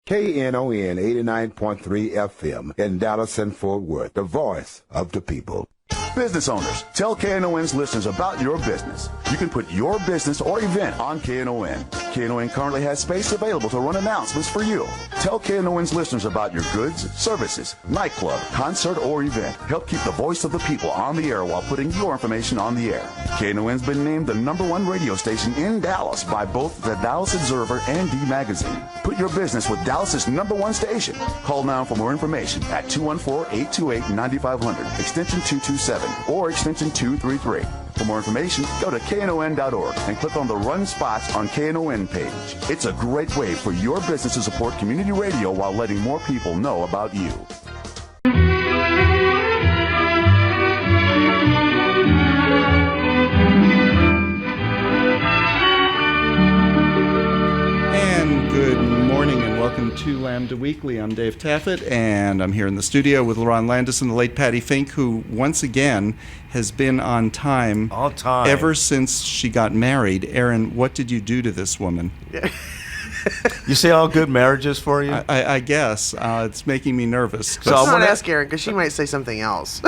Knon 89.3 FM in Dallas and Fort Worth, the voice of the people. Business owners, tell KNON's listeners about your business. You can put your business or event on KNON. KNON currently has space available to run announcements for you. Tell KNON's listeners about your goods, services, nightclub, concert, or event. Help keep the voice of the people on the air while putting your information on the air. KNON's been named the #1 radio station in Dallas by both the Dallas Observer and D Magazine. Put your business with Dallas's #1 station. Call now for more information at 214-828-9500, extension 227, or extension 233. For more information, go to knon.org and click on the Run Spots on KNON page. It's a great way for your business to support community radio while letting more people know about you. And good morning and welcome to Lambda Weekly. I'm Dave Taffet, and I'm here in the studio with Lerone Landis and the late Patti Fink, who once again has been on time. All time. Ever since she got married. Aaron, what did you do to this woman? You say all good marriages for you? I guess. It's making me nervous. So I'm going to ask Aaron because she might say something else.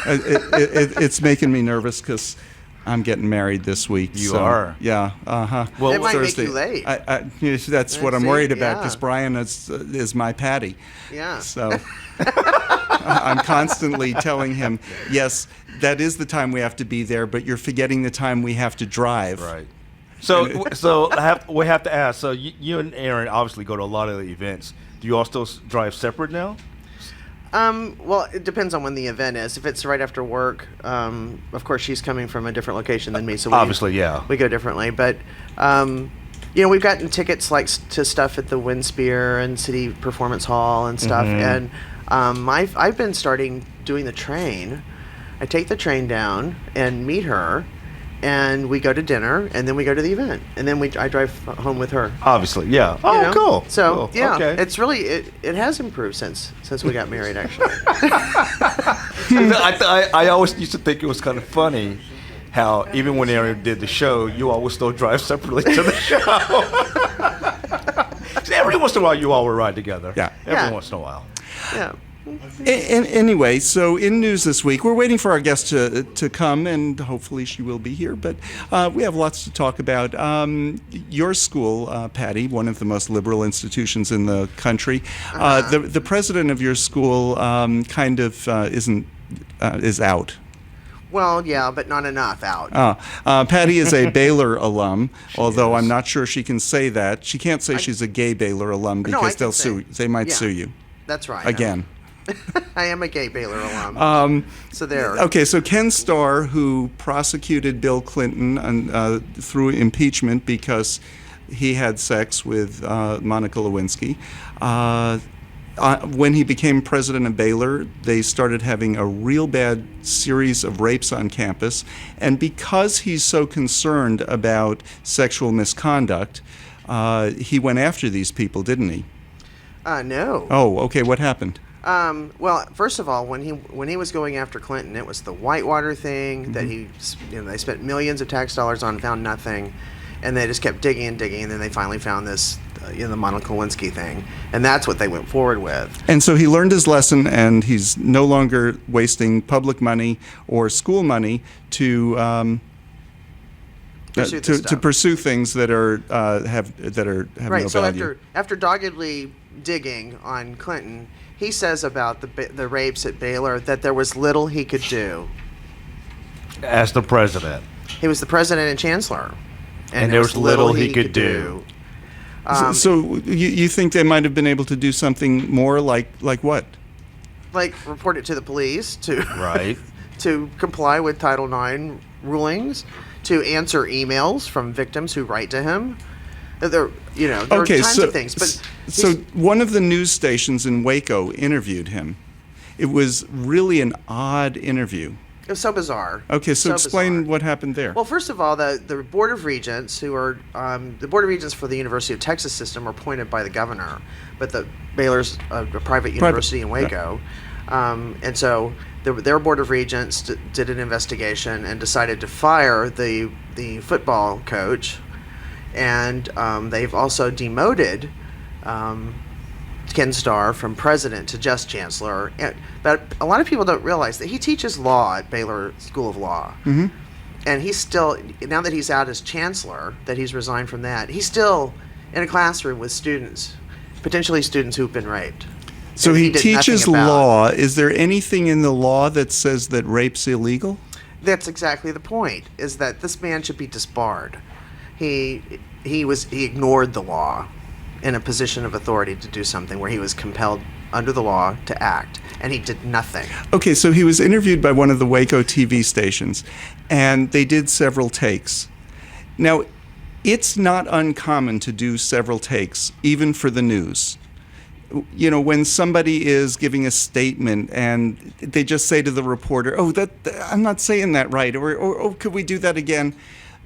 It's making me nervous because I'm getting married this week. You are? Yeah. Uh-huh. Well, it might make you late. That's what I'm worried about because Brian is my Patti. Yeah. So I'm constantly telling him, yes, that is the time we have to be there, but you're forgetting the time we have to drive. Right. So we have to ask. So you and Aaron obviously go to a lot of the events. Do you all still drive separate now? Well, it depends on when the event is. If it's right after work, of course, she's coming from a different location than me, so we go differently. But we've gotten tickets to stuff at the Windspear and City Performance Hall and stuff. Mm-hmm. And I've been starting doing the train. I take the train down and meet her, and we go to dinner, and then we go to the event, and then I drive home with her. Obviously, yeah. Oh, cool. So, cool. yeah, okay. It's really it has improved since we got married, actually. I always used to think it was kind of funny how even when Aaron did the show, you always still drive separately to the show. Every once in a while, you all would ride together. Yeah. Every once in a while. Yeah. Anyway, so in news this week, we're waiting for our guest to come, and hopefully she will be here, but we have lots to talk about. Your school, Patti, one of the most liberal institutions in the country, the president of your school is out. Well, yeah, but not enough out. Patti is a Baylor alum, although I'm not sure she can say that. She can't say she's a gay Baylor alum because they'll sue. They might sue you. That's right. Again. I am a gay Baylor alum. So there. Okay, so Ken Starr, who prosecuted Bill Clinton through impeachment because he had sex with Monica Lewinsky, when he became president of Baylor, they started having a real bad series of rapes on campus. And because he's so concerned about sexual misconduct, he went after these people, didn't he? No. Oh, okay. What happened? Well, first of all, when he was going after Clinton, it was the Whitewater thing that they spent millions of tax dollars on, found nothing, and they just kept digging and digging, and then they finally found this, the Monica Lewinsky thing, and that's what they went forward with. And so he learned his lesson, and he's no longer wasting public money or school money to pursue things that have right, no so value. After doggedly digging on Clinton, he says about the rapes at Baylor that there was little he could do. As the president. He was the president and chancellor. And there was little he could do. So you think they might have been able to do something more like what? Like report it to the police, right. to comply with Title IX rulings, to answer emails from victims who write to him. There are tons of things. But so one of the news stations in Waco interviewed him. It was really an odd interview. It was so bizarre. Okay, so explain what happened there. Well, first of all, the Board of Regents, who are the Board of Regents for the University of Texas system, are appointed by the governor, but the Baylor's a private university in Waco, and so their Board of Regents did an investigation and decided to fire the football coach, and they've also demoted Ken Starr from president to just chancellor. But a lot of people don't realize that he teaches law at Baylor School of Law. Mm-hmm. And he's still, now that he's out as chancellor, that he's resigned from that, he's still in a classroom with students, potentially students who've been raped. So And he did teaches nothing about it. law. Is there anything in the law that says that rape's illegal? That's exactly the point, is that this man should be disbarred. He ignored the law in a position of authority to do something where he was compelled under the law to act, and he did nothing. Okay, so he was interviewed by one of the Waco TV stations, and they did several takes. Now, it's not uncommon to do several takes, even for the news. You know, when somebody is giving a statement and they just say to the reporter, "Oh, I'm not saying that right," or "Oh, could we do that again?"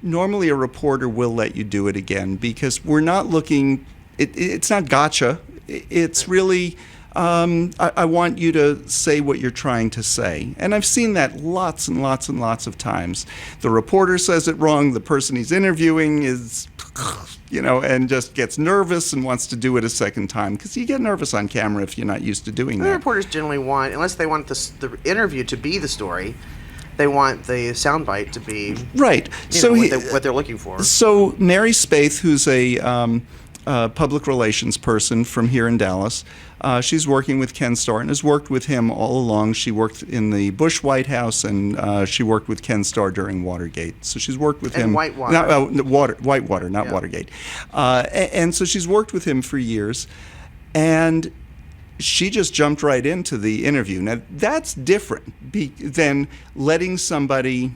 Normally, a reporter will let you do it again because we're not looking. It's not gotcha. It's really, I want you to say what you're trying to say. And I've seen that lots and lots and lots of times. The reporter says it wrong. The person he's interviewing is, and just gets nervous and wants to do it a second time because you get nervous on camera if you're not used to doing The that. reporters generally want, unless they want the interview to be the story, they want the soundbite to be Right. what they're looking for. So Mary Spaeth, who's a public relations person from here in Dallas, she's working with Ken Starr and has worked with him all along. She worked in the Bush White House, and she worked with Ken Starr during Watergate. So she's worked with him. Whitewater. Whitewater, not Watergate. And so she's worked with him for years, and she just jumped right into the interview. Now, that's different than letting somebody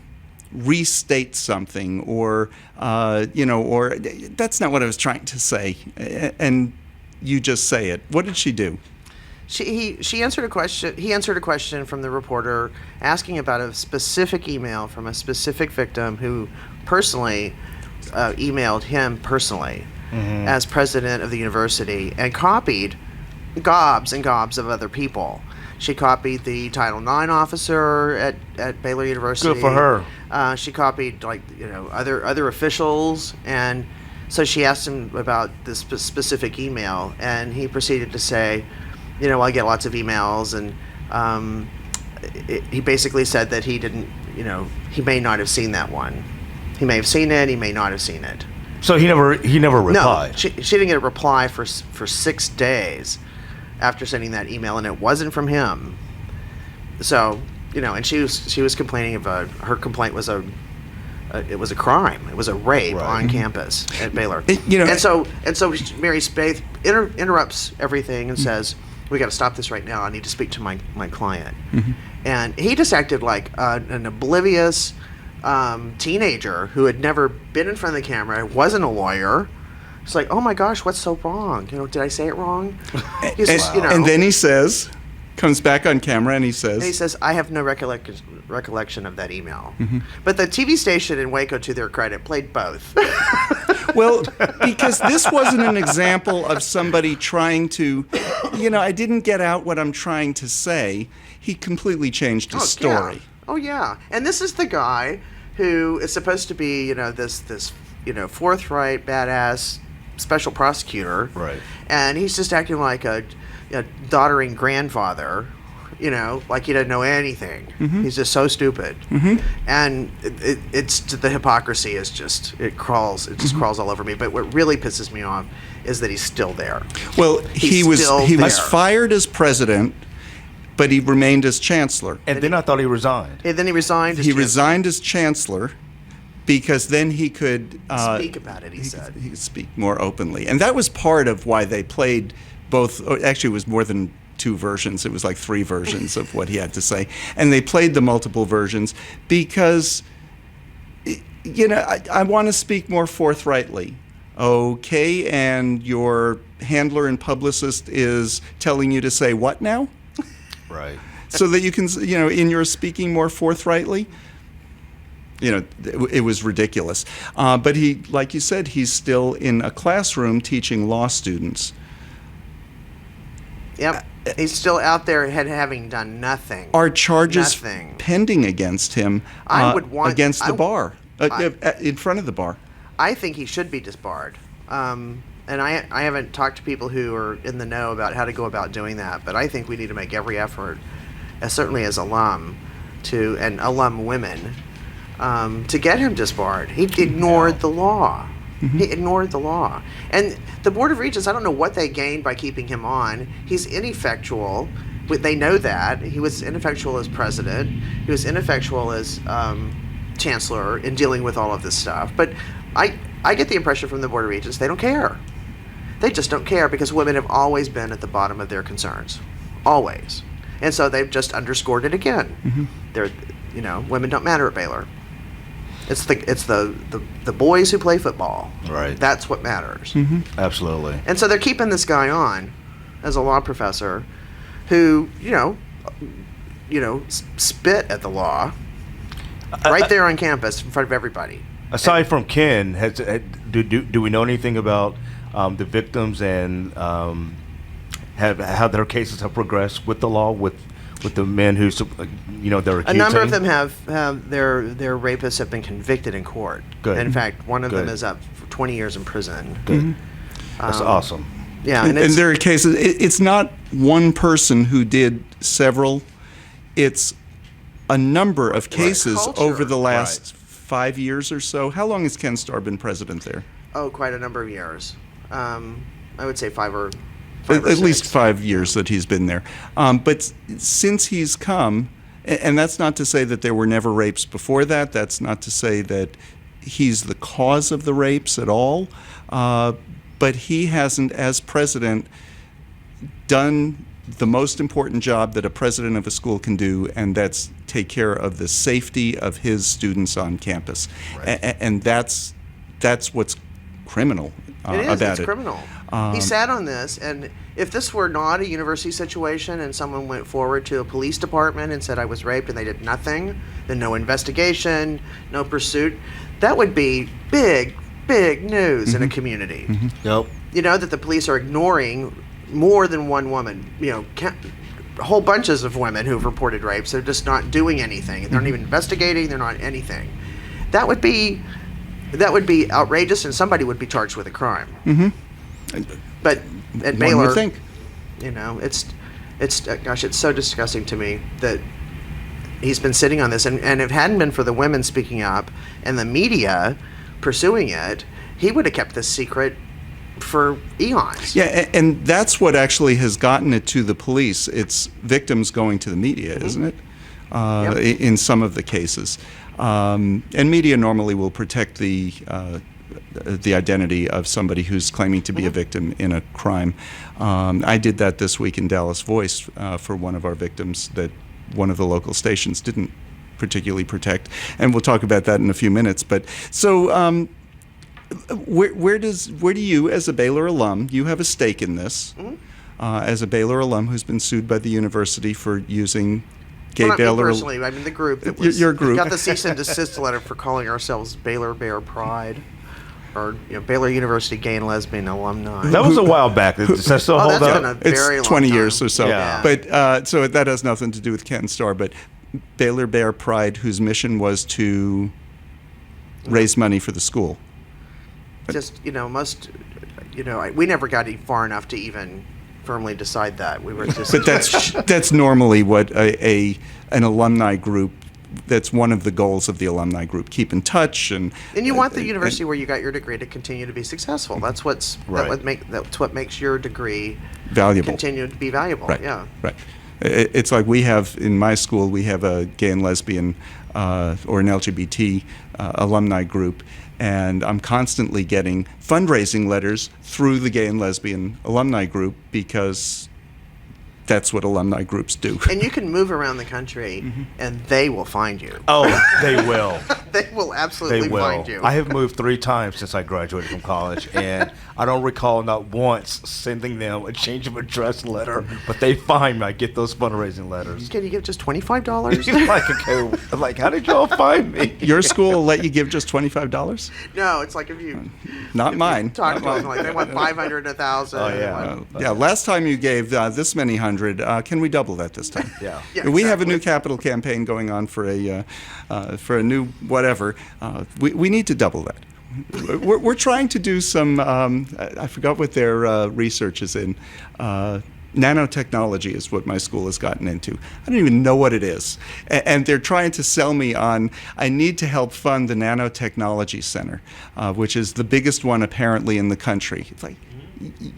restate something or that's not what I was trying to say, and you just say it. What did she do? She answered a question. He answered a question from the reporter asking about a specific email from a specific victim who personally emailed him personally as president of the university and copied gobs and gobs of other people. She copied the Title IX officer at Baylor University. Good for her. She copied other officials, and so she asked him about this specific email, and he proceeded to say, I get lots of emails, and he basically said that he didn't, he may not have seen that one. He may have seen it. He may not have seen it. So he never replied. No, she didn't get a reply for 6 days after sending that email, and it wasn't from him. So, and she was complaining about, her complaint was it was a crime. It was a rape on campus at Baylor. And so Mary Spaeth interrupts everything and says, "We got to stop this right now. I need to speak to my client." Mm-hmm. And he just acted like an oblivious teenager who had never been in front of the camera, wasn't a lawyer. It's like, oh my gosh, what's so wrong? Did I say it wrong? And then he comes back on camera and he says, I have no recollection of that email. Mm-hmm. But the TV station in Waco, to their credit, played both. Well, because this wasn't an example of somebody trying to, I didn't get out what I'm trying to say. He completely changed his story. Yeah. Oh, yeah. And this is the guy who is supposed to be, this forthright, badass special prosecutor. Right. And he's just acting like a doddering grandfather, like he doesn't know anything. Mm-hmm. He's just so stupid. Mm-hmm. And it's the hypocrisy is just, it crawls all over me. But what really pisses me off is that he's still there. Well, he was fired as president, but he remained as chancellor. And then I thought he resigned. And then he resigned as He chancellor. resigned as chancellor because then he could speak about it, he said. He could speak more openly. And that was part of why they played both. Actually, it was more than 2 versions. It was like 3 versions of what he had to say. And they played the multiple versions because, I want to speak more forthrightly. Okay, and your handler and publicist is telling you to say what now? Right. So that you can, in your speaking more forthrightly. It was ridiculous. But he, like you said, he's still in a classroom teaching law students. Yep. He's still out there having done nothing. Are charges pending against him against the bar, in front of the bar? I think he should be disbarred. And And I haven't talked to people who are in the know about how to go about doing that, but I think we need to make every effort, certainly as alum, and alum women, to get him disbarred. He ignored the law. He ignored the law. And the Board of Regents, I don't know what they gained by keeping him on. He's ineffectual. They know that. He was ineffectual as president. He was ineffectual as chancellor in dealing with all of this stuff. But I get the impression from the Board of Regents they don't care. They just don't care because women have always been at the bottom of their concerns. Always. And so they've just underscored it again. They're, women don't matter at Baylor. It's the boys who play football. Right. That's what matters. Absolutely. And so they're keeping this guy on as a law professor who, spit at the law right there on campus in front of everybody. Aside from Ken, do we know anything about the victims and how their cases have progressed with the law, with the men who, they're accusing? A number of them have their rapists have been convicted in court. Good. In fact, one of them is up for 20 years in prison. Good. That's awesome. Yeah, and there are cases. It's not one person who did several. It's a number of cases over the last 5 years or so. How long has Ken Starr been president there? Oh, quite a number of years. I would say five or at least 6. 5 years that he's been there. But since he's come, and that's not to say that there were never rapes before that. That's not to say that he's the cause of the rapes at all. But he hasn't, as president, done the most important job that a president of a school can do, and that's take care of the safety of his students on campus. Right. And that's what's criminal about it. It's criminal. He sat on this, and if this were not a university situation and someone went forward to a police department and said I was raped and they did nothing, then no investigation, no pursuit, that would be big news in a community. Yep. That the police are ignoring more than one woman. Whole bunches of women who've reported rapes. They're just not doing anything. They're not even investigating. They're not anything. That would be outrageous, and somebody would be charged with a crime. But at Baylor, one would think. It's so disgusting to me that he's been sitting on this, and if it hadn't been for the women speaking up and the media pursuing it, he would have kept this secret for eons. Yeah, and that's what actually has gotten it to the police. It's victims going to the media, isn't it? In some of the cases. And media normally will protect the identity of somebody who's claiming to be a victim in a crime. I did that this week in Dallas Voice for one of our victims that one of the local stations didn't particularly protect, and we'll talk about that in a few minutes. But so, where do you, as a Baylor alum, you have a stake in this? As a Baylor alum who's been sued by the university for using gay not Baylor. Me personally, I mean the group. That was, your group got the cease and desist letter for calling ourselves Baylor Bear Pride, or Baylor University Gay and Lesbian Alumni. That was a while back. Does that still hold that's up? been a very it's long 20 time. years or so. Yeah. But so that has nothing to do with Ken Starr. But Baylor Bear Pride, whose mission was to raise money for the school. Just we never got far enough to even firmly decide that. We were just. But that's normally what an alumni group. That's one of the goals of the alumni group. Keep in touch and you want the university where you got your degree to continue to be successful. That's that's what makes your degree valuable. Continue to be valuable. Right. Yeah. Right. It's like we have in my school. We have a gay and lesbian or an LGBT alumni group, and I'm constantly getting fundraising letters through the gay and lesbian alumni group because that's what alumni groups do. And you can move around the country, and they will find you. Oh, they will. They will absolutely find you. I have moved 3 times since I graduated from college, and I don't recall not once sending them a change of address letter, but they find me. I get those fundraising letters. Can you give just $25? like, how did y'all find me? Your school will let you give just $25? No, it's like if you... Not mine. Talk to them, like they want 500, 1,000. Oh, yeah. Yeah, last time you gave this many hundred. Can we double that this time? Yeah. We have a new capital campaign going on for a new whatever. We need to double that. We're trying to do some, I forgot what their research is in. Nanotechnology is what my school has gotten into. I don't even know what it is. And they're trying to sell me on, I need to help fund the Nanotechnology Center, which is the biggest one apparently in the country. It's like,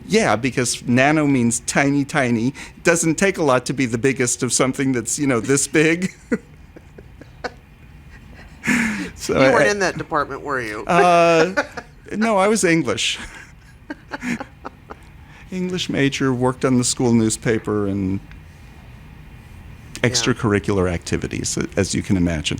yeah, because nano means tiny, tiny. It doesn't take a lot to be the biggest of something that's, this big. So you weren't in that department, were you? No, I was English. English major, worked on the school newspaper, and extracurricular activities, as you can imagine.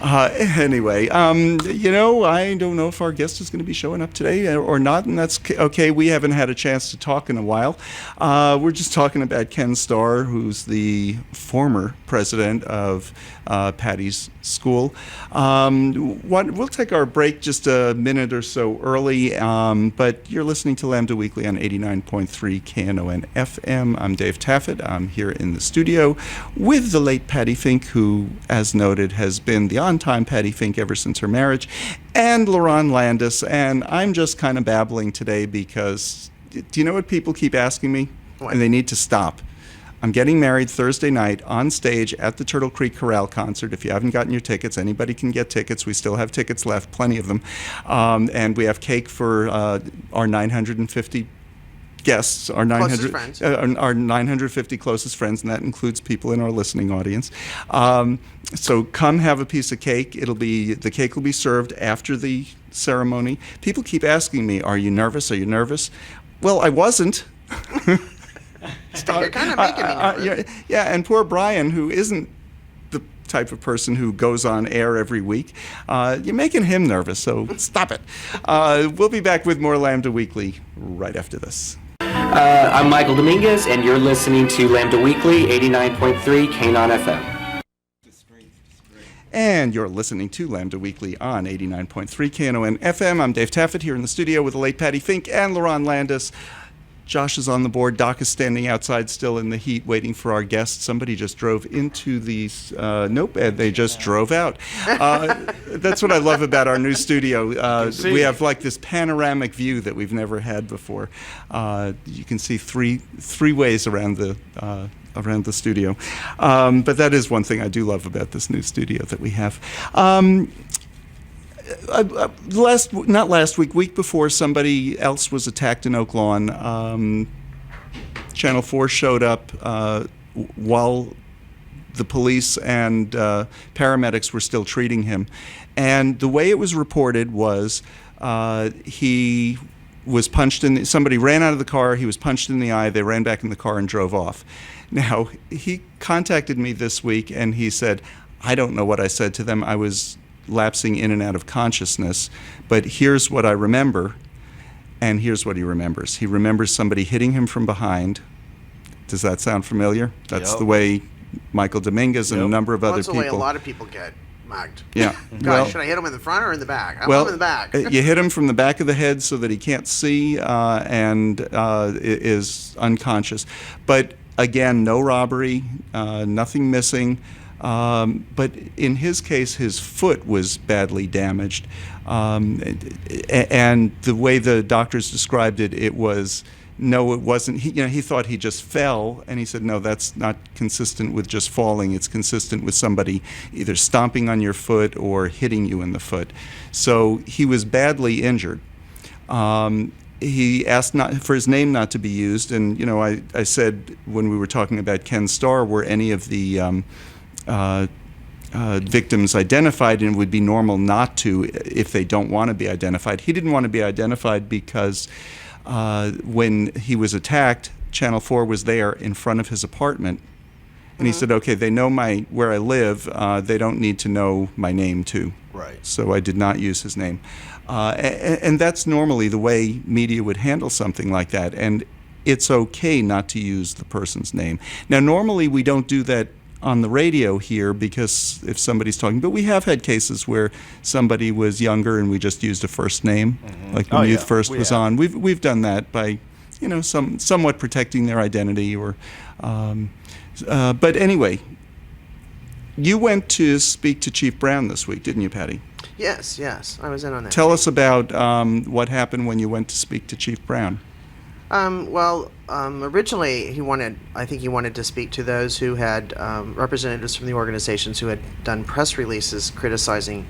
Anyway, I don't know if our guest is going to be showing up today or not, and that's okay. We haven't had a chance to talk in a while. We're just talking about Ken Starr, who's the former president of Patti's school. We'll take our break just a minute or so early, but you're listening to Lambda Weekly on 89.3 Knon FM. I'm Dave Taffet. I'm here in the studio with the late Patti Fink, who, as noted, has been the on-time Patti Fink ever since her marriage, and Lerone Landis. And I'm just kind of babbling today because, do you know what people keep asking me? What? And they need to stop. I'm getting married Thursday night on stage at the Turtle Creek Chorale concert. If you haven't gotten your tickets, anybody can get tickets. We still have tickets left, plenty of them. And we have cake for our 950 guests, our 950 closest friends, and that includes people in our listening audience. So come have a piece of cake. The cake will be served after the ceremony. People keep asking me, "Are you nervous? Are you nervous?" Well, I wasn't. You're kind of making me nervous. Yeah, and poor Brian, who isn't the type of person who goes on air every week, you're making him nervous, so stop it. We'll be back with more Lambda Weekly right after this. I'm Michael Dominguez, and you're listening to Lambda Weekly, 89.3 Knon FM. And you're listening to Lambda Weekly on 89.3 Knon FM. I'm Dave Taffet here in the studio with the late Patti Fink and Lerone Landis. Josh is on the board. Doc is standing outside still in the heat waiting for our guests. Somebody just drove into these. Nope, they just drove out. That's what I love about our new studio. We have like this panoramic view that we've never had before. You can see three ways around the studio. But that is one thing I do love about this new studio that we have. Week before, somebody else was attacked in Oak Lawn. Channel 4 showed up while the police and paramedics were still treating him. And the way it was reported was he was punched in somebody ran out of the car, he was punched in the eye, they ran back in the car and drove off. Now, he contacted me this week and he said, I don't know what I said to them. I was lapsing in and out of consciousness, but here's what I remember, and here's what he remembers. He remembers somebody hitting him from behind. Does that sound familiar? That's the way Michael Dominguez and a number of other people. That's the way a lot of people get mugged. Yeah. Gosh, should I hit him in the front or in the back? I want him in the back. You hit him from the back of the head so that he can't see and is unconscious. But again, no robbery, nothing missing. But in his case, his foot was badly damaged. And the way the doctors described it, it wasn't. He thought he just fell, and he said, no, that's not consistent with just falling. It's consistent with somebody either stomping on your foot or hitting you in the foot. So he was badly injured. He asked for his name not to be used, and I said when we were talking about Ken Starr, were any of the victims identified, and it would be normal not to if they don't want to be identified. He didn't want to be identified because when he was attacked, Channel 4 was there in front of his apartment, and he said, okay, they know where I live, they don't need to know my name too. Right. So I did not use his name. And that's normally the way media would handle something like that, and it's okay not to use the person's name. Now, normally we don't do that on the radio here because if somebody's talking, but we have had cases where somebody was younger and we just used a first name, like when Youth First was on. We've done that by, somewhat protecting their identity or. But anyway, You went to speak to Chief Brown this week, didn't you, Patti? Yes, I was in on that. Tell us about what happened when you went to speak to Chief Brown. Originally I think he wanted to speak to those who had representatives from the organizations who had done press releases criticizing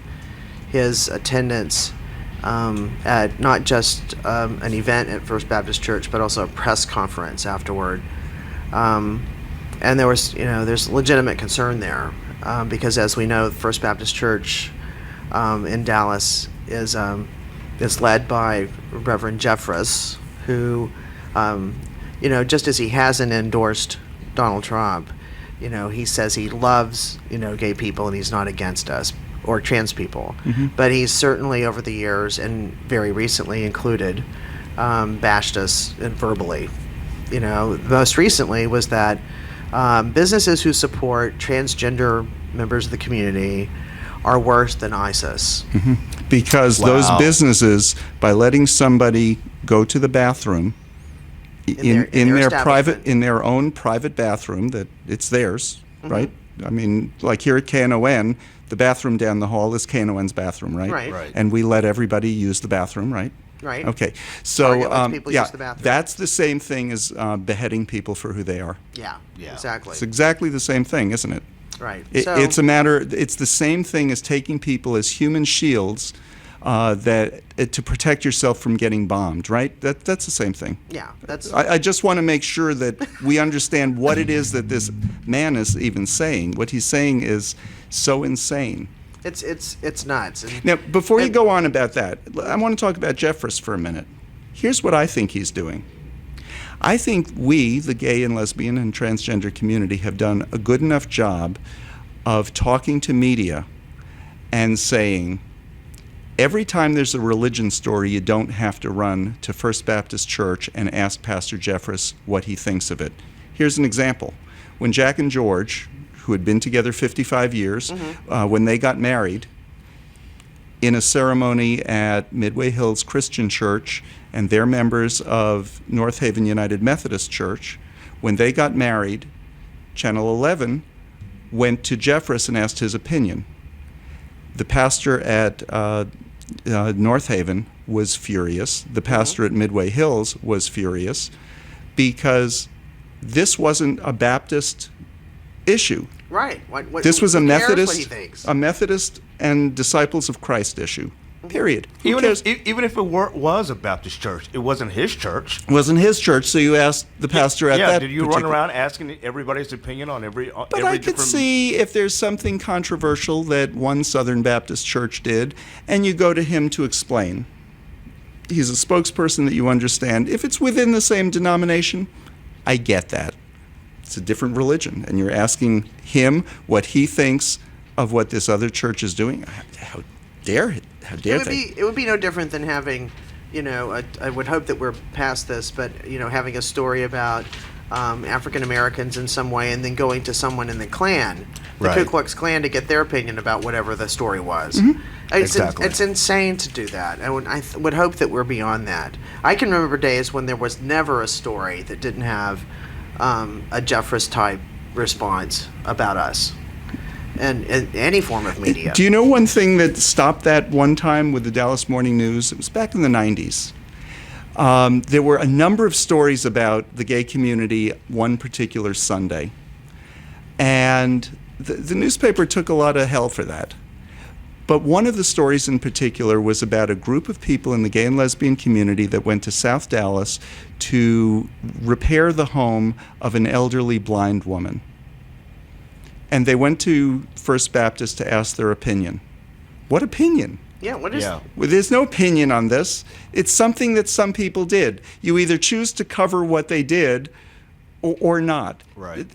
his attendance at not just an event at First Baptist Church, but also a press conference afterward. And there was, there's legitimate concern there because, as we know, First Baptist Church in Dallas is led by Reverend Jeffress, who, just as he hasn't endorsed Donald Trump, he says he loves, gay people and he's not against us or trans people. Mm-hmm. But he's certainly over the years, and very recently included, bashed us verbally. Most recently was that businesses who support transgender members of the community are worse than ISIS. Mm-hmm. Because those businesses, by letting somebody go to the bathroom in their own private bathroom, that it's theirs, mm-hmm. right? I mean, like here at KNON, the bathroom down the hall is KNON's bathroom, right? Right. And we let everybody use the bathroom, right? Right. Okay. So use the bathroom. That's the same thing as beheading people for who they are. Yeah. Exactly. It's exactly the same thing, isn't it? Right. It's the same thing as taking people as human shields to protect yourself from getting bombed, right? That's the same thing. Yeah. I just want to make sure that we understand what it is that this man is even saying. What he's saying is so insane. It's nuts. Now, before you go on about that, I want to talk about Jeffress for a minute. Here's what I think he's doing. I think we, the gay and lesbian and transgender community, have done a good enough job of talking to media and saying, every time there's a religion story, you don't have to run to First Baptist Church and ask Pastor Jeffress what he thinks of it. Here's an example. When Jack and George, who had been together 55 years, mm-hmm. When they got married, in a ceremony at Midway Hills Christian Church, and they're members of North Haven United Methodist Church, when they got married, Channel 11 went to Jeffress and asked his opinion. The pastor at North Haven was furious. The pastor at Midway Hills was furious because this wasn't a Baptist issue. Right. This was a Methodist and Disciples of Christ issue. Period. Even if it was a Baptist church, it wasn't his church. It wasn't his church, so you asked the pastor at that. Yeah, did you run around asking everybody's opinion on every But I could see if there's something controversial that one Southern Baptist church did, and you go to him to explain. He's a spokesperson that you understand. If it's within the same denomination, I get that. It's a different religion, and you're asking him what he thinks of what this other church is doing. How dare they? It would be no different than having, I would hope that we're past this, but having a story about African Americans in some way, and then going to someone in the Klan, the Ku Klux Klan, to get their opinion about whatever the story was. Mm-hmm. It's insane to do that. I would hope that we're beyond that. I can remember days when there was never a story that didn't have a Jeffress type response about us. And any form of media. Do you know one thing that stopped that one time with the Dallas Morning News? It was back in the 90s. There were a number of stories about the gay community one particular Sunday. And the newspaper took a lot of hell for that. But one of the stories in particular was about a group of people in the gay and lesbian community that went to South Dallas to repair the home of an elderly blind woman. And they went to First Baptist to ask their opinion. What opinion? Yeah, what is... Well, there's no opinion on this. It's something that some people did. You either choose to cover what they did or not. Right.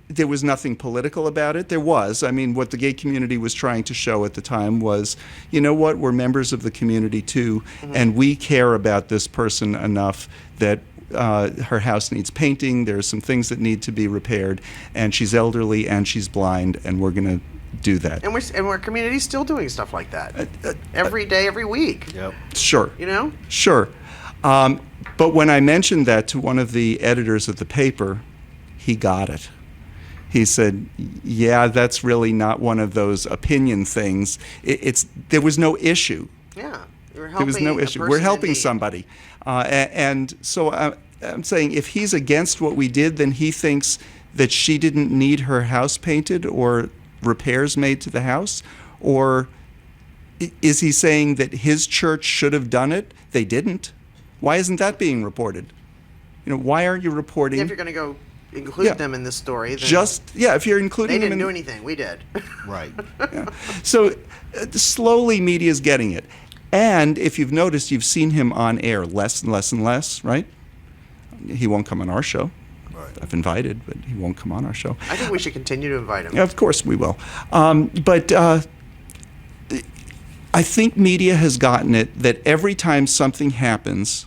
There was nothing political about it. There was. I mean, what the gay community was trying to show at the time was, you know what, we're members of the community too, mm-hmm. and we care about this person enough that her house needs painting, there's some things that need to be repaired, and she's elderly and she's blind, and we're going to do that. And our community's still doing stuff like that. Every day, every week. Yep. Sure. Sure. But when I mentioned that to one of the editors of the paper, he got it. he said, yeah, that's really not one of those opinion things. There was no issue. Yeah. There was no issue. We're helping somebody. And so I'm saying if he's against what we did, then he thinks that she didn't need her house painted or repairs made to the house? Or is he saying that his church should have done it? They didn't. Why isn't that being reported? Why aren't you reporting? If you're going to go include them in this story, then if you're including they them didn't do anything. We did. Right. Yeah. So slowly media's getting it. And if you've noticed, you've seen him on air less and less and less, right? He won't come on our show. Right. I've invited, but he won't come on our show. I think we should continue to invite him. Yeah, of course we will. But I think media has gotten it that every time something happens,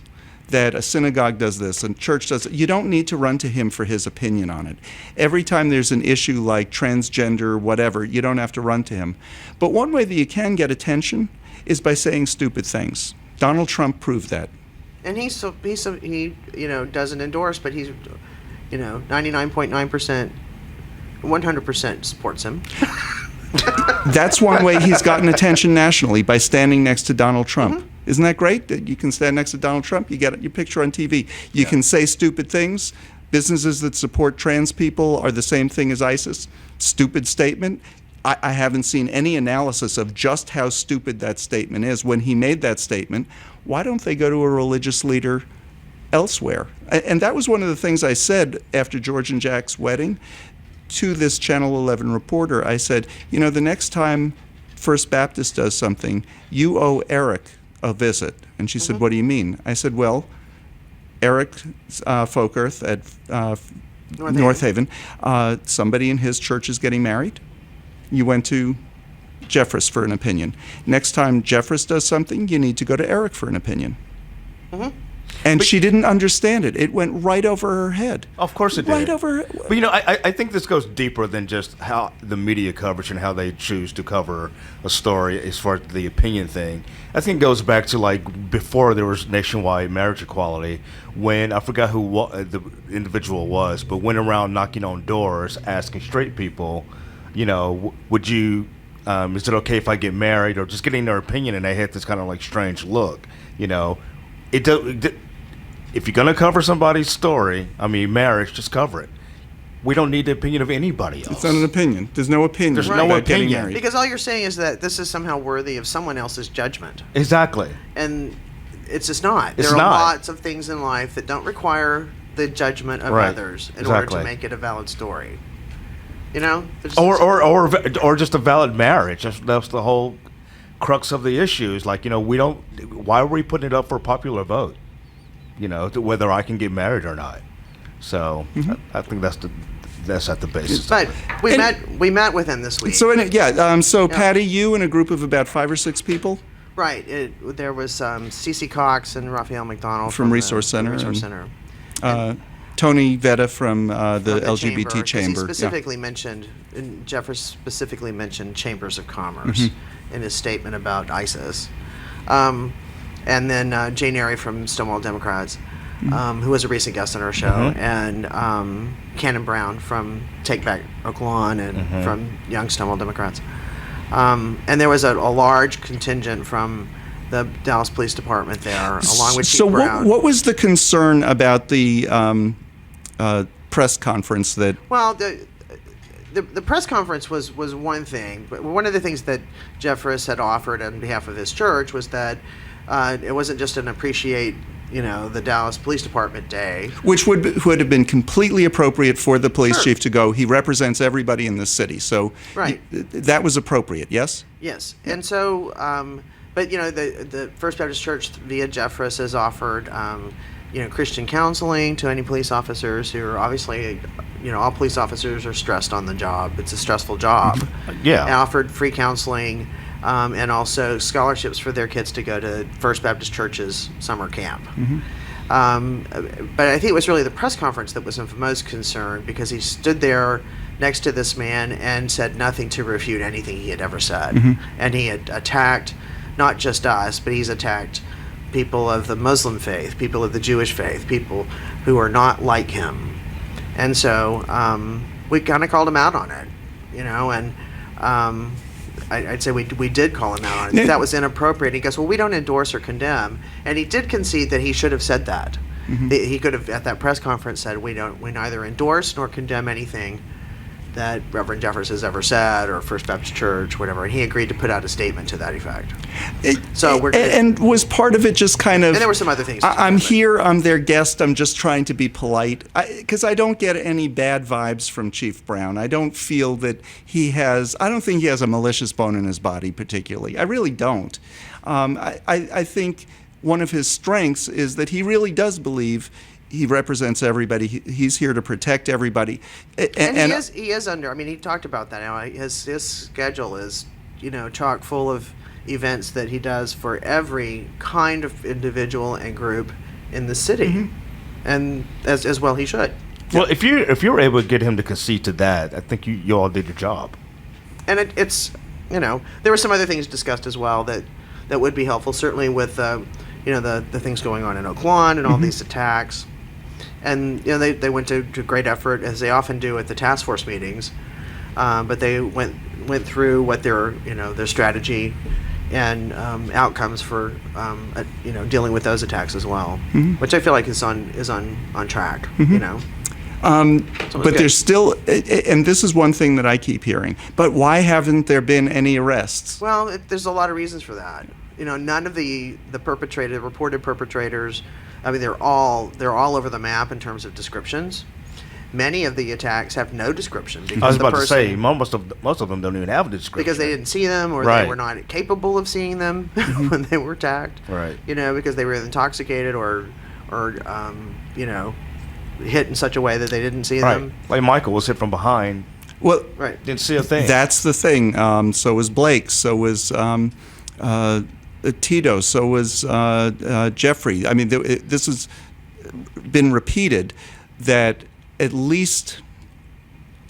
that a synagogue does this and church does it, you don't need to run to him for his opinion on it. Every time there's an issue like transgender, whatever, you don't have to run to him. But one way that you can get attention is by saying stupid things. Donald Trump proved that. And he doesn't endorse, but he's 99.9%, 100% supports him. That's one way he's gotten attention nationally, by standing next to Donald Trump. Mm-hmm. Isn't that great? That you can stand next to Donald Trump, you get your picture on TV. You can say stupid things. Businesses that support trans people are the same thing as ISIS. Stupid statement. I haven't seen any analysis of just how stupid that statement is. When he made that statement, why don't they go to a religious leader elsewhere? And that was one of the things I said after George and Jack's wedding to this Channel 11 reporter. I said, the next time First Baptist does something, you owe Eric a visit. And she said, what do you mean? I said, well, Eric Folkerth at North Haven, somebody in his church is getting married. You went to Jeffress for an opinion. Next time Jeffress does something, you need to go to Eric for an opinion. Mm-hmm. And she didn't understand it. It went right over her head. Of course it did. Right over her. But I think this goes deeper than just how the media coverage and how they choose to cover a story as far as the opinion thing. I think it goes back to before there was nationwide marriage equality, when I forgot who the individual was, but went around knocking on doors asking straight people, would you, is it okay if I get married, or just getting their opinion, and they had this kind of strange look, If you're going to cover somebody's story, marriage, just cover it. We don't need the opinion of anybody else. It's not an opinion. There's no opinion. There's no opinion. Getting married. Because all you're saying is that this is somehow worthy of someone else's judgment. Exactly. And it's just not. There are lots of things in life that don't require the judgment of others in order to make it a valid story. Or just a valid marriage. That's the whole crux of the issue. Is we don't. Why are we putting it up for a popular vote? Whether I can get married or not. So I think that's at the basis. But we met with him this week. So Patti, you and a group of about 5 or 6 people. Right. There was Cece Cox and Raphael McDonald from Resource Center. Tony Vetta from the LGBT Chamber. He specifically mentioned, and Jeffress specifically mentioned chambers of commerce in his statement about ISIS. And then Jane Airy from Stonewall Democrats, who was a recent guest on our show, and Cannon Brown from Take Back Oak Lawn and from Young Stonewall Democrats. And there was a large contingent from the Dallas Police Department there, along with Chief Brown. So what was the concern about the press conference that... Well, the press conference was one thing, but one of the things that Jeffress had offered on behalf of his church was that it wasn't just an appreciate, the Dallas Police Department Day. Which would have been completely appropriate for the police chief to go. He represents everybody in the city, so that was appropriate, yes? Yes, and so, but, the First Baptist Church via Jeffress has offered, Christian counseling to any police officers who are obviously, all police officers are stressed on the job. It's a stressful job. Yeah. They offered free counseling. And also scholarships for their kids to go to First Baptist Church's summer camp. But I think it was really the press conference that was of most concern, because he stood there next to this man and said nothing to refute anything he had ever said. And he had attacked not just us, but he's attacked people of the Muslim faith, people of the Jewish faith, people who are not like him. And so we kind of called him out on it, and I'd say we did call him out on it. That was inappropriate. He goes, well, we don't endorse or condemn, and he did concede that he should have said that. He could have, at that press conference, said we neither endorse nor condemn anything that Reverend Jeffers has ever said, or First Baptist Church, whatever, and he agreed to put out a statement to that effect. And was part of it just kind of... And there were some other things. I'm here, I'm their guest, I'm just trying to be polite. Because I don't get any bad vibes from Chief Brown. I don't feel that I don't think he has a malicious bone in his body particularly. I really don't. I think one of his strengths is that he really does believe he represents everybody. He's here to protect everybody. And he is under. I mean, he talked about that. Now his schedule is, chock full of events that he does for every kind of individual and group in the city, and as well he should. Well, if you're able to get him to concede to that, I think you all did your job. And it's there were some other things discussed as well that would be helpful. Certainly with the things going on in Oak Lawn and all these attacks. And they went to great effort, as they often do at the task force meetings, but they went through what their strategy and outcomes for dealing with those attacks as well, which I feel like is on track. But there's still, and this is one thing that I keep hearing. But why haven't there been any arrests? Well, there's a lot of reasons for that. None of the reported perpetrators. I mean, they're all over the map in terms of descriptions. Many of the attacks have no description. Because I was about to say most of them don't even have a description because they didn't see them, or they were not capable of seeing them when they were attacked. Right. Because they were intoxicated or hit in such a way that they didn't see them. Like Michael was hit from behind. Well, didn't see a thing. That's the thing. So was Blake. So was Tito. So was Jeffrey. I mean, this has been repeated that at least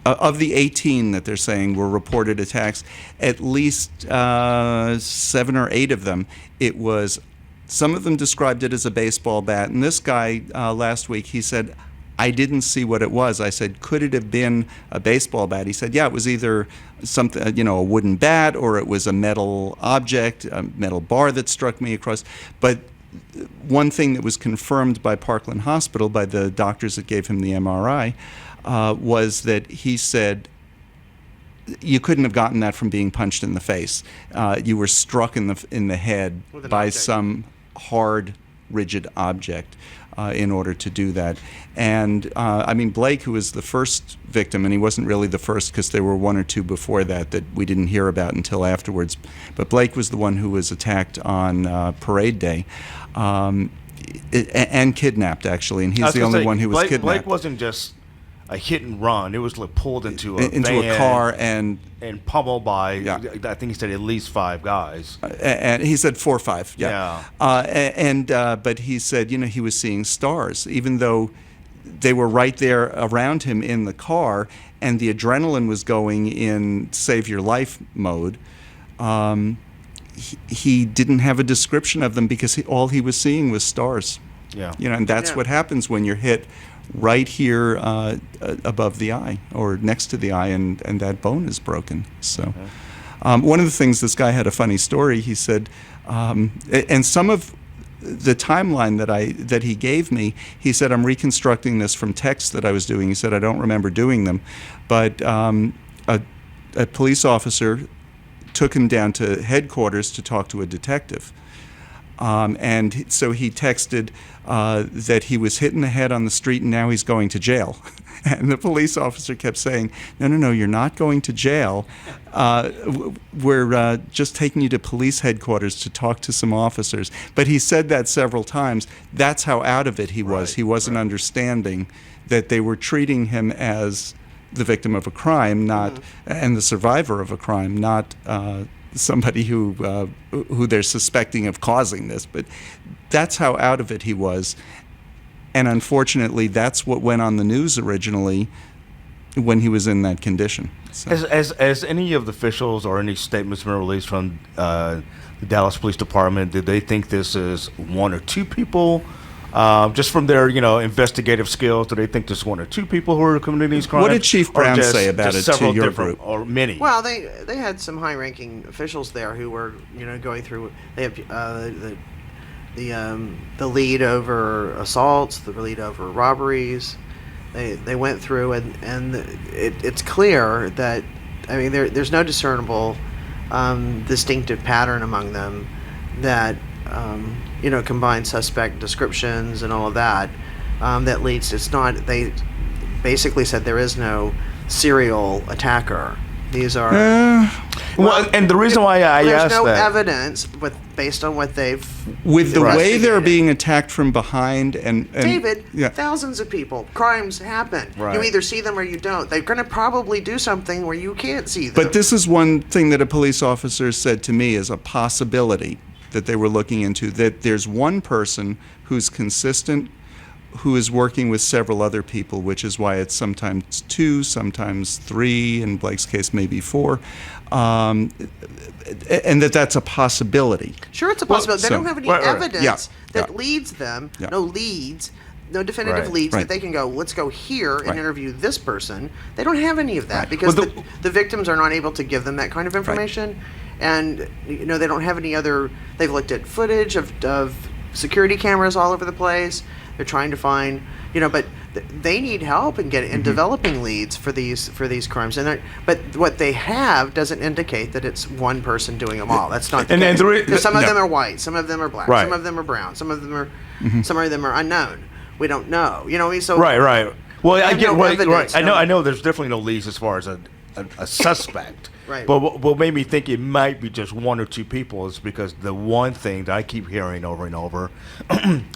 of the 18 that they're saying were reported attacks, at least 7 or 8 of them, it was, some of them described it as a baseball bat. And this guy last week, he said, I didn't see what it was. I said, could it have been a baseball bat? He said, yeah, it was either something, a wooden bat, or it was a metal object, a metal bar that struck me across. But one thing that was confirmed by Parkland Hospital, by the doctors that gave him the MRI, was that he said, you couldn't have gotten that from being punched in the face. You were struck in the head by some hard, rigid object. In order to do that. And Blake, who was the first victim, and he wasn't really the first because there were 1 or 2 before that we didn't hear about until afterwards, but Blake was the one who was attacked on Parade Day and kidnapped, actually, and he's the only one who was kidnapped. Blake wasn't just a hit and run. It was like pulled into a van, a car and pummeled by, I think he said at least 5 guys. And he said 4 or 5. But he said, he was seeing stars, even though they were right there around him in the car, and the adrenaline was going in save your life mode. He didn't have a description of them because all he was seeing was stars. And that's what happens when you're hit right here above the eye or next to the eye, and that bone is broken. So one of the things, this guy had a funny story. He said, and some of the timeline that he gave me, he said, I'm reconstructing this from texts that I was doing. He said, I don't remember doing them, but a police officer took him down to headquarters to talk to a detective. And so he texted that he was hit in the head on the street and now he's going to jail. And the police officer kept saying, no, you're not going to jail. We're just taking you to police headquarters to talk to some officers. But he said that several times. That's how out of it he was. He wasn't understanding that they were treating him as the victim of a crime, and the survivor of a crime, not somebody who they're suspecting of causing this. But that's how out of it he was. And unfortunately, that's what went on the news originally when he was in that condition. So. As any of the officials or any statements been released from the Dallas Police Department, did they think this is 1 or 2 people? just from their, investigative skills, do they think there's one or two people who are committing these crimes? What did Chief Brown say about it to your group? Or many? Well, they had some high-ranking officials there who were, going through. They have the lead over assaults, the lead over robberies. They went through, and it's clear that, there's no discernible distinctive pattern among them that combined suspect descriptions and all of that that leads to, it's not, they basically said there is no serial attacker. These are and the reason why I asked there's no that, evidence based on what they've with the way they're investigated. being attacked from behind and David, yeah. thousands of people, crimes happen. Right. You either see them or you don't. They're going to probably do something where you can't see them. But this is one thing that a police officer said to me is a possibility that they were looking into, that there's one person who's consistent, who is working with several other people, which is why it's sometimes 2, sometimes 3, in Blake's case maybe 4, and that's a possibility. Sure, it's a possibility. They so- don't have any right. evidence Yeah. that leads them, Yeah. no leads, no definitive Right. leads Right. that they can go, let's go here and Right. interview this person. They don't have any of that because Well, the victims are not able to give them that kind of information. And, they don't have any other, they've looked at footage of security cameras all over the place. They're trying to find, but they need help in developing leads for these crimes. But what they have doesn't indicate that it's one person doing them all. That's not the case. Because some of them are white, some of them are black, Right. some of them are brown, some of them are unknown. We don't know. So right. Well, I have get no right. evidence, I no- know. There's definitely no leads as far as a suspect. Right. But what made me think it might be just one or two people is because the one thing that I keep hearing over and over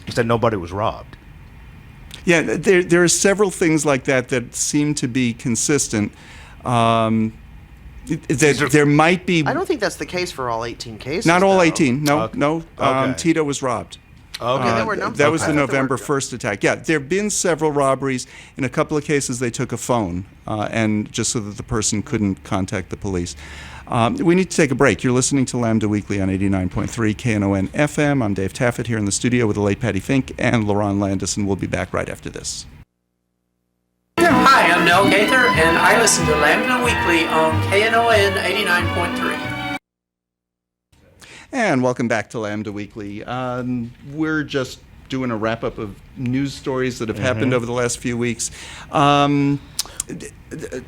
is that nobody was robbed. Yeah, there are several things like that seem to be consistent. There might be I don't think that's the case for all 18 cases. not all though. 18. No, Okay. no. Okay. Tito was robbed. Okay. there were numbers. That was the Okay. November 1st attack. Yeah, there have been several robberies. In a couple of cases, they took a phone, and just so that the person couldn't contact the police. We need to take a break. You're listening to Lambda Weekly on 89.3 Knon FM. I'm Dave Taffet here in the studio with the late Patti Fink and Lerone Landis, and we'll be back right after this. Hi, I'm Nell Gaither, and I listen to Lambda Weekly on KNON 89.3. And welcome back to Lambda Weekly. We're just doing a wrap-up of news stories that have happened over the last few weeks. Do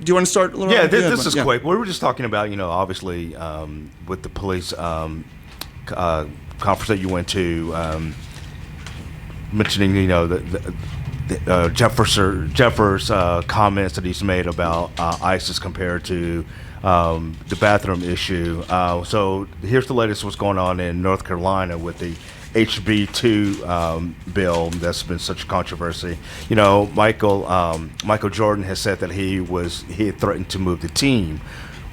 you want to start, Lerone? Yeah, this is Yeah. quick. We were just talking about, obviously, with the police conference that you went to, mentioning, Jeffers' comments that he's made about ISIS compared to the bathroom issue. So here's the latest what's going on in North Carolina with the HB2 bill that's been such a controversy. Michael Jordan has said that he had threatened to move the team.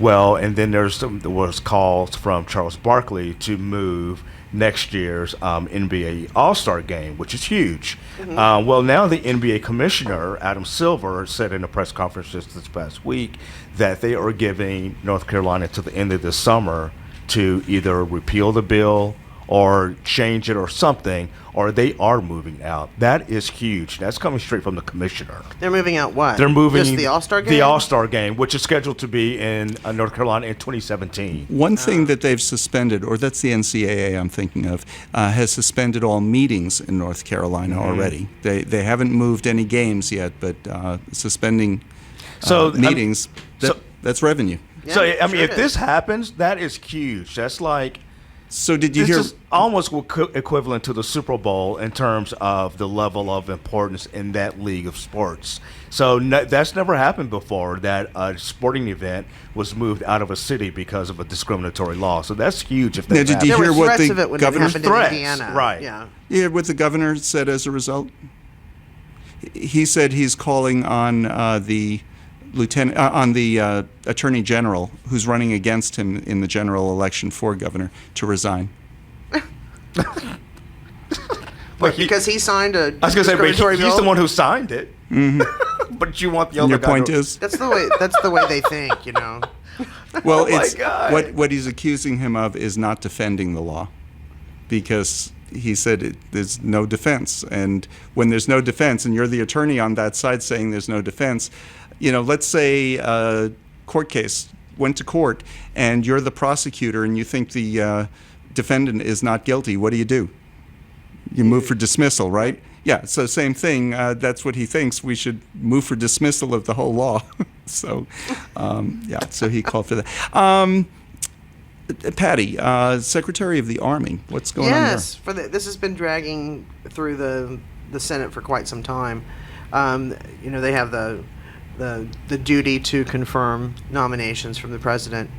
Well, and then there was calls from Charles Barkley to move next year's NBA All-Star game, which is huge. Well, now the NBA commissioner, Adam Silver, said in a press conference just this past week that they are giving North Carolina to the end of the summer to either repeal the bill or change it or something, or they are moving out. That is huge. That's coming straight from the commissioner. They're moving out what? They're moving Just the All-Star game? The All-Star game, which is scheduled to be in North Carolina in 2017. One thing that they've suspended, or that's the NCAA I'm thinking of, has suspended all meetings in North Carolina already. They haven't moved any games yet, but suspending meetings, that's revenue. Yeah, So, sure if is. this happens, that is huge. That's like, So did you this hear? is almost equivalent to the Super Bowl in terms of the level of importance in that league of sports. So that's never happened before, that a sporting event was moved out of a city because of a discriminatory law. So that's huge. If Now, that did you There hear were what threats the of it when governor- it happened Threats, in Indiana. right. Yeah. You heard what the governor said as a result? He said he's calling on the attorney general who's running against him in the general election for governor to resign. But Because he signed a I was going to say, but discriminatory he's bill. the one who signed it. But you want the And other your guy point to, is? That's the way they think, Well, Oh my it's God. what he's accusing him of is not defending the law. because he said there's no defense. And when there's no defense, and you're the attorney on that side saying there's no defense, let's say a court case went to court and you're the prosecutor and you think the defendant is not guilty. What do? You move for dismissal, right? Yeah, so same thing. That's what he thinks. We should move for dismissal of the whole law. So he called for that. Patti, Secretary of the Army, what's going on there? Yes, this has been dragging through the Senate for quite some time. They have the duty to confirm nominations from the president,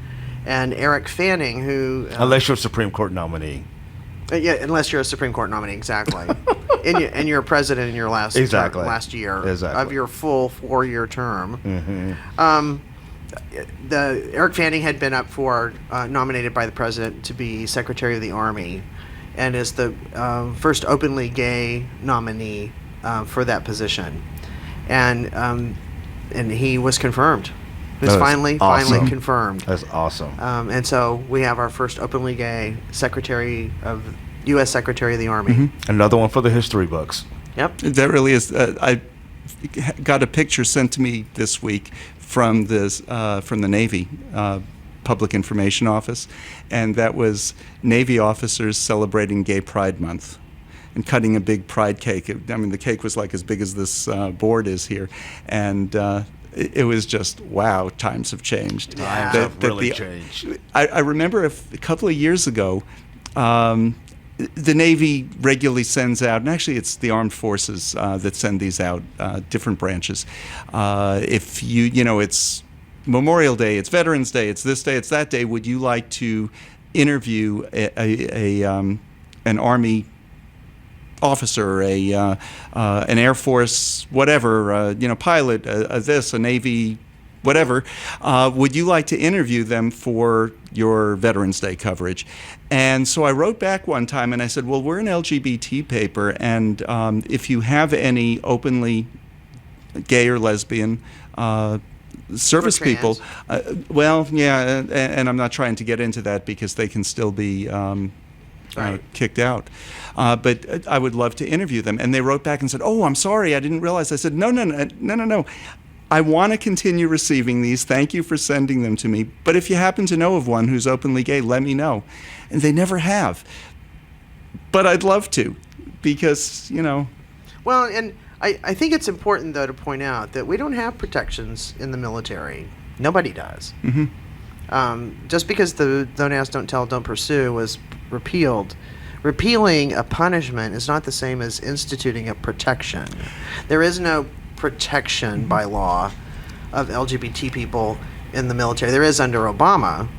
and Eric Fanning, who unless you're a Supreme Court nominee. Unless you're a Supreme Court nominee, exactly. and you're president in your last year of your full 4-year term. Mm-hmm. Eric Fanning had been up for nominated by the president to be Secretary of the Army, and is the first openly gay nominee for that position, and he was confirmed. It was finally confirmed. That's awesome. And so we have our first openly gay U.S. Secretary of the Army. Mm-hmm. Another one for the history books. Yep. That really is. I got a picture sent to me this week from the Navy Public Information Office, and that was Navy officers celebrating Gay Pride Month and cutting a big pride cake. The cake was like as big as this board is here, and it was just, wow, times have changed. Times have really changed. I remember a couple of years ago, the Navy regularly sends out, and actually it's the armed forces that send these out, different branches. If it's Memorial Day, it's Veterans Day, it's this day, it's that day, would you like to interview an Army officer, an Air Force, whatever, pilot, a Navy, whatever, would you like to interview them for your Veterans Day coverage? And so I wrote back one time and I said, well, we're an LGBT paper, and if you have any openly gay or lesbian service people, and I'm not trying to get into that because they can still be kicked out. But I would love to interview them. And they wrote back and said, oh, I'm sorry, I didn't realize. I said, no. I want to continue receiving these. Thank you for sending them to me. But if you happen to know of one who's openly gay, let me know. And they never have. But I'd love to, because, Well, and I think it's important, though, to point out that we don't have protections in the military. Nobody does. Mm-hmm. Just because the Don't Ask, Don't Tell, Don't Pursue was repealed, repealing a punishment is not the same as instituting a protection. There is no protection by law of LGBT people in the military. There is under President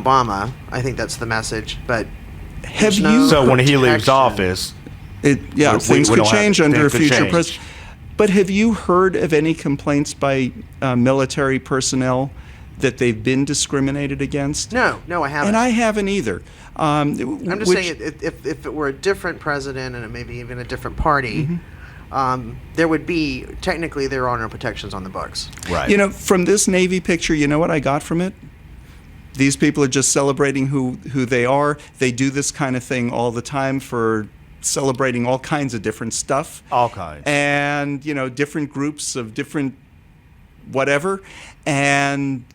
Obama. I think that's the message. But so when he leaves office, things could change under a future president. But have you heard of any complaints by military personnel that they've been discriminated against? No, I haven't. And I haven't either. I'm just saying, if it were a different president and maybe even a different party, there would be, technically, there are no protections on the books. Right. From this Navy picture, you know what I got from it? These people are just celebrating who they are. They do this kind of thing all the time for celebrating all kinds of different stuff. All kinds. And, different groups of different whatever. And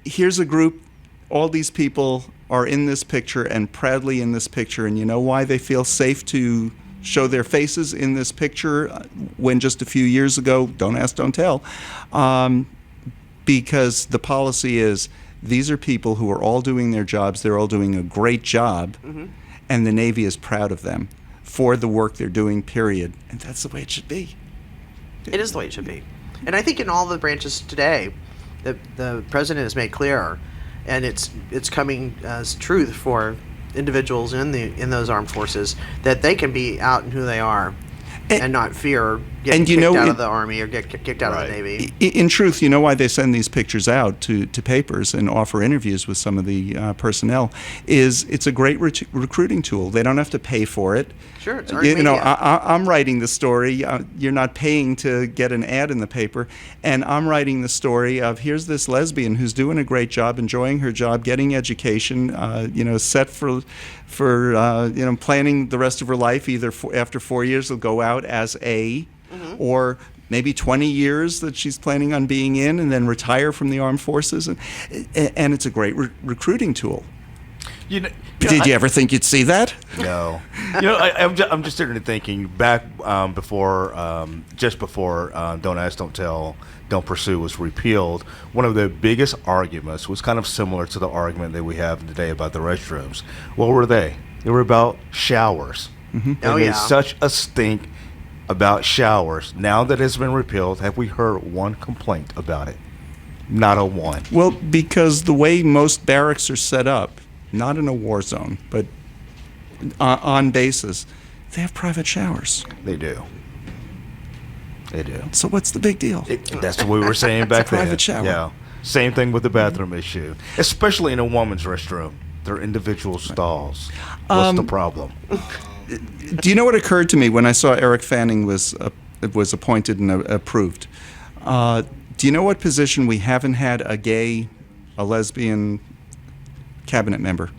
here's a group, all these people are in this picture and proudly in this picture. And you know why they feel safe to show their faces in this picture when just a few years ago, don't ask, don't tell, because the policy is these are people who are all doing their jobs. They're all doing a great job, and the Navy is proud of them for the work they're doing, period. And that's the way it should be. It is the way it should be. And I think in all the branches today, the president has made clear, and it's coming as truth for individuals in those armed forces, that they can be out in who they are and not fear get And kicked out of the Army or get kicked out of the Navy. In truth, you know why they send these pictures out to papers and offer interviews with some of the personnel is it's a great recruiting tool. They don't have to pay for it. Sure, it's earned You know, media. I'm writing the story. You're not paying to get an ad in the paper, and I'm writing the story of here's this lesbian who's doing a great job, enjoying her job, getting education, set for planning the rest of her life. Either after 4 years, she'll go out as a, or maybe 20 years that she's planning on being in, and then retire from the armed forces, and it's a great recruiting tool. Did you ever think you'd see that? No. I'm just sitting there thinking back just before Don't Ask, Don't Tell, Don't Pursue was repealed. One of the biggest arguments was kind of similar to the argument that we have today about the restrooms. What were they? They were about showers. Mm-hmm. And there's such a stink about showers. Now that it's been repealed, have we heard one complaint about it? Not a one. Well, because the way most barracks are set up, not in a war zone, but on bases, they have private showers. They do. They do. So what's the big deal? That's what we were saying back then. Private shower. Yeah. Same thing with the bathroom issue, especially in a woman's restroom. They're individual stalls. What's the problem? Do you know what occurred to me when I saw Eric Fanning was appointed and approved? Do you know what position we haven't had a gay, a lesbian cabinet member?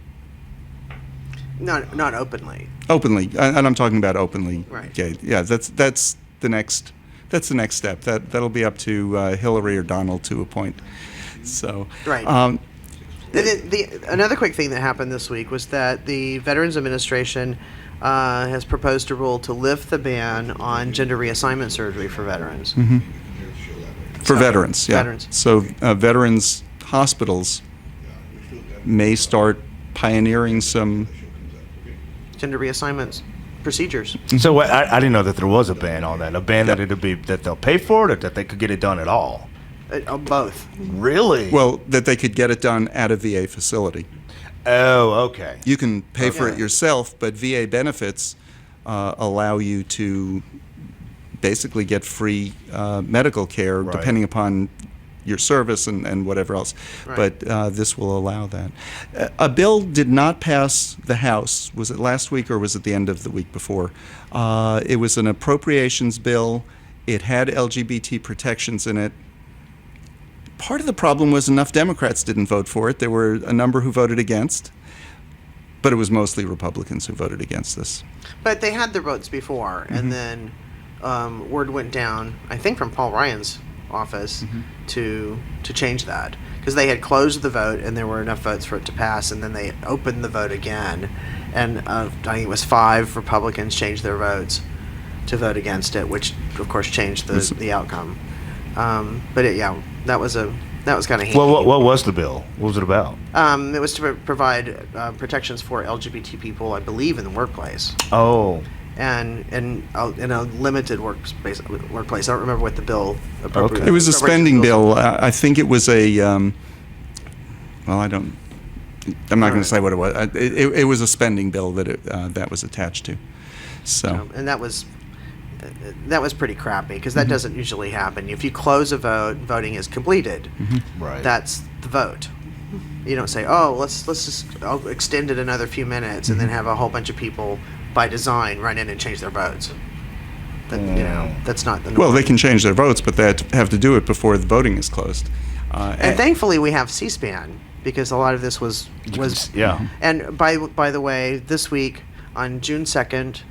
Not openly. Openly, and I'm talking about openly Right. gay. Yeah, that's the next step. That'll be up to Hillary or Donald to appoint. So Right. Another quick thing that happened this week was that the Veterans Administration has proposed a rule to lift the ban on gender reassignment surgery for veterans. Mm-hmm. For veterans, yeah. Veterans. So veterans hospitals may start pioneering some. Gender reassignment procedures. So I didn't know that there was a ban on that. A ban that that they'll pay for it, or that they could get it done at all. Both. Really? Well, that they could get it done at a VA facility. Oh, okay. You can pay for it yourself, but VA benefits allow you to basically get free medical care depending upon your service and whatever else. Right. But this will allow that. A bill did not pass the House. Was it last week or was it the end of the week before? It was an appropriations bill. It had LGBT protections in it. Part of the problem was enough Democrats didn't vote for it. There were a number who voted against, but it was mostly Republicans who voted against this. But they had their votes before, and then word went down, I think from Paul Ryan's office, to change that. Because they had closed the vote, and there were enough votes for it to pass, and then they opened the vote again. And I think it was 5 Republicans changed their votes to vote against it, which, of course, changed the outcome. That was kind of handy. Well, what was the bill? What was it about? It was to provide protections for LGBT people, I believe, in the workplace. Oh. And in a limited workplace. I don't remember what the bill appropriated. Okay. It was a spending bill. I think it was a. I'm not going to say what it was. It was a spending bill that was attached to. So. And that was pretty crappy because that doesn't usually happen. If you close a vote, voting is completed. Right. That's the vote. You don't say, "Oh, let's just extend it another few minutes," and then have a whole bunch of people by design run in and change their votes. That's not the norm. Well, they can change their votes, but they have to do it before the voting is closed. And thankfully, we have C-SPAN because a lot of this was. Yeah. And by the way, this week on June 2nd,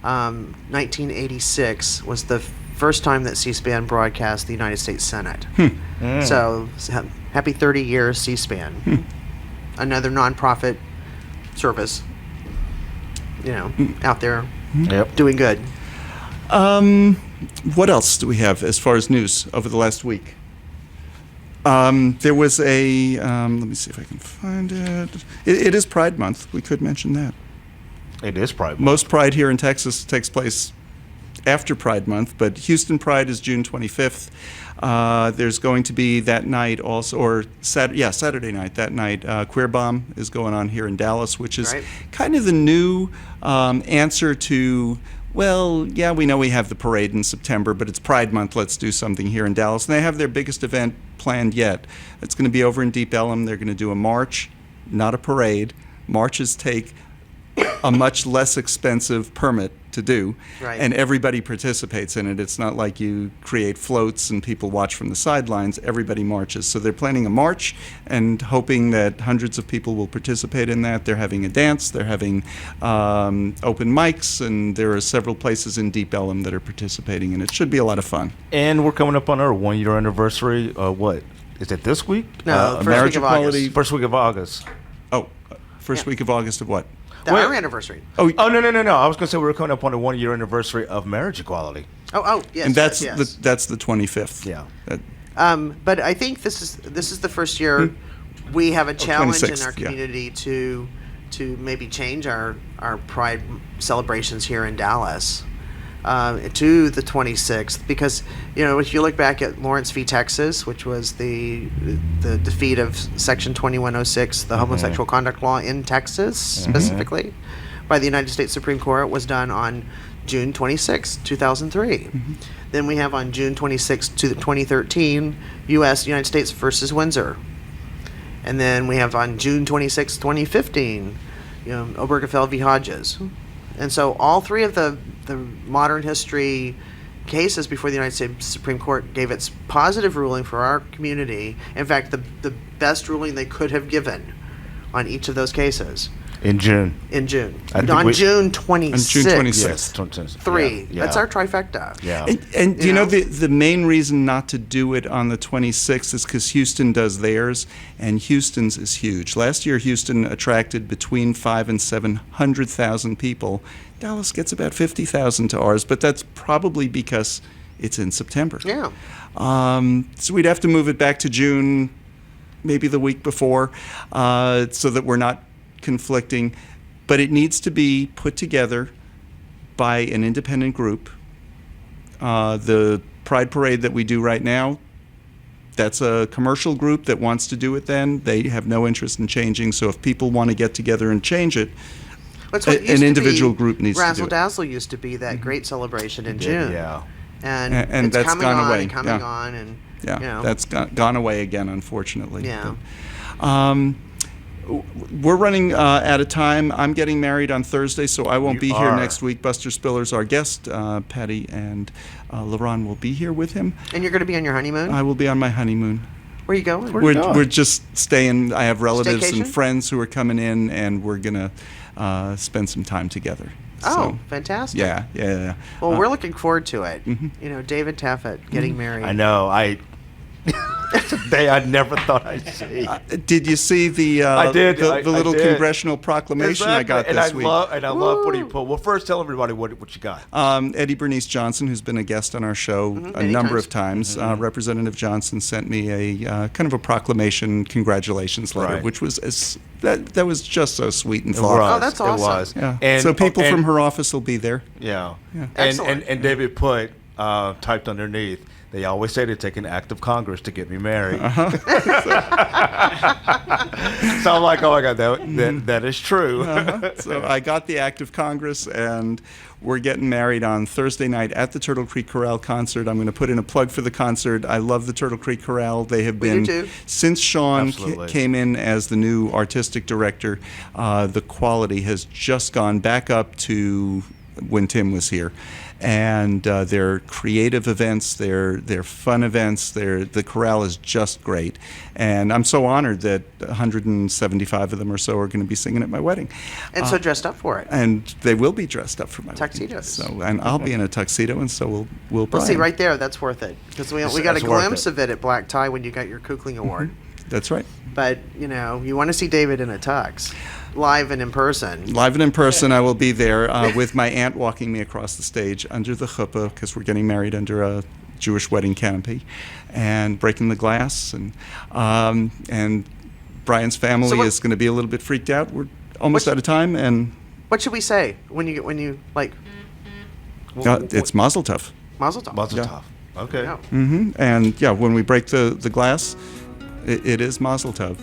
1986 was the first time that C-SPAN broadcast the United States Senate. So happy 30 years, C-SPAN. Another nonprofit service, out there doing good. What else do we have as far as news over the last week? There was a, let me see if I can find it. It is Pride Month. We could mention that. It is Pride Month. Most Pride here in Texas takes place after Pride Month, but Houston Pride is June 25th. There's going to be that night also, or Saturday night, that night, Queer Bomb is going on here in Dallas, which is kind of the new answer to well, yeah, we know we have the parade in September, but it's Pride Month. Let's do something here in Dallas. And they have their biggest event planned yet. It's going to be over in Deep Ellum. They're going to do a march, not a parade. Marches take a much less expensive permit to do, Right. and everybody participates in it. It's not like you create floats and people watch from the sidelines. Everybody marches. So they're planning a march and hoping that hundreds of people will participate in that. They're having a dance. They're having open mics, and there are several places in Deep Ellum that are participating, and it should be a lot of fun. And we're coming up on our 1-year anniversary. What? Is it this week? No, first marriage week of equality. August. First week of August. First week of August of what? Our anniversary. Oh, no. I was going to say we were coming up on the 1-year anniversary of marriage equality. Oh, yes. And that's yes. that's the 25th. Yeah. But I think this is the first year we have a challenge in 26th, our community to maybe change our Pride celebrations here in Dallas to the 26th, because if you look back at Lawrence v. Texas, which was the defeat of Section 2106, the homosexual conduct law in Texas specifically, by the United States Supreme Court, was done on June 26, 2003. Then we have on June 26, 2013, United States versus Windsor. And then we have on June 26, 2015, Obergefell v. Hodges. And so all three of the modern history cases before the United States Supreme Court gave its positive ruling for our community. In fact, the best ruling they could have given on each of those cases. In June. On June 26th. On June 26th. Yes, 26th. Three. Yeah. That's our trifecta. Yeah. And the main reason not to do it on the 26th is because Houston does theirs, and Houston's is huge. Last year, Houston attracted between 500,000 and 700,000 people. Dallas gets about 50,000 to ours, but that's probably because it's in September. Yeah. So we'd have to move it back to June, maybe the week before, so that we're not conflicting, but it needs to be put together by an independent group. The Pride Parade that we do right now, that's a commercial group that wants to do it then. They have no interest in changing, so if people want to get together and change it, an individual group needs to do Razzle it. Dazzle used to be that great celebration in June. Yeah. And And it's that's coming gone on away. and coming Yeah. on. And, That's gone away again, unfortunately. Yeah. But, we're running out of time. I'm getting married on Thursday, so I won't be here next week. Buster Spiller's our guest. Patti and Lerone will be here with him. And you're going to be on your honeymoon? I will be on my honeymoon. Where are you going? We're just staying. I have relatives Staycation? and friends who are coming in, and we're going to spend some time together. Oh, fantastic. Yeah. Well, we're looking forward to it. David Taffet getting married. I know. It's a day I never thought I'd see. Did you see the I did. the little I did. congressional proclamation I got this week? And I love what he pulled. Well, first tell everybody what you got. Eddie Bernice Johnson, who's been a guest on our show a many number times. of times, Representative Johnson sent me a kind of a proclamation congratulations letter, Right. which was that was just so sweet and It thoughtful. was. Oh, that's awesome. It was. Yeah. And, so people and- from her office will be there. Yeah. Excellent. And David put typed underneath. They always say to take an act of Congress to get me married. So I'm like, oh my God, that is true. So I got the act of Congress, and we're getting married on Thursday night at the Turtle Creek Chorale concert. I'm going to put in a plug for the concert. I love the Turtle Creek Chorale. They have We do been, too. since Sean Absolutely. came in as the new artistic director, the quality has just gone back up to when Tim was here. And their creative events, their fun events, the chorale is just great. And I'm so honored that 175 of them or so are going to be singing at my wedding. And so dressed up for it. And they will be dressed up for my Tuxedos. wedding. So, and I'll be in a tuxedo, and so will Well, Brian. see, right there, that's worth it. Because we got a That's worth glimpse it. of it at Black Tie when you got your Kukling Award. That's right. But, you want to see David in a tux, live and in person. Live and in person, I will be there with my aunt walking me across the stage under the chuppah, because we're getting married under a Jewish wedding canopy, and breaking the glass. And Brian's family So what- is going to be a little bit freaked out. We're almost out of time, and What should we say when you like, it's Mazel Tov. Mazel Tov? Mazel Yeah. tov. Okay. Yeah. And yeah, when we break the glass, it is Mazel Tov.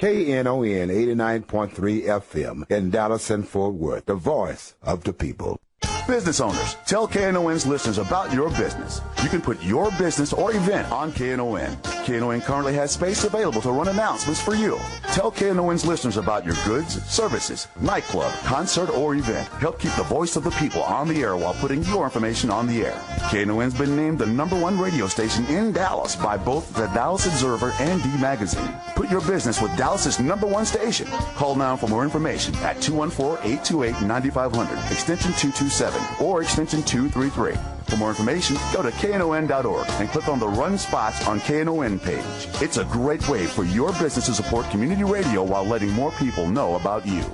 KNON 89.3 FM in Dallas and Fort Worth, the voice of the people. Business owners, tell KNON's listeners about your business. You can put your business or event on KNON. KNON currently has space available to run announcements for you. Tell KNON's listeners about your goods, services, nightclub, concert, or event. Help keep the voice of the people on the air while putting your information on the air. KNON's been named the #1 radio station in Dallas by both the Dallas Observer and D Magazine. Put your business with Dallas's #1 station. Call now for more information at 214-828-9500, extension 227, or extension 233. For more information, go to knon.org and click on the Run Spots on KNON page. It's a great way for your business to support community radio while letting more people know about you.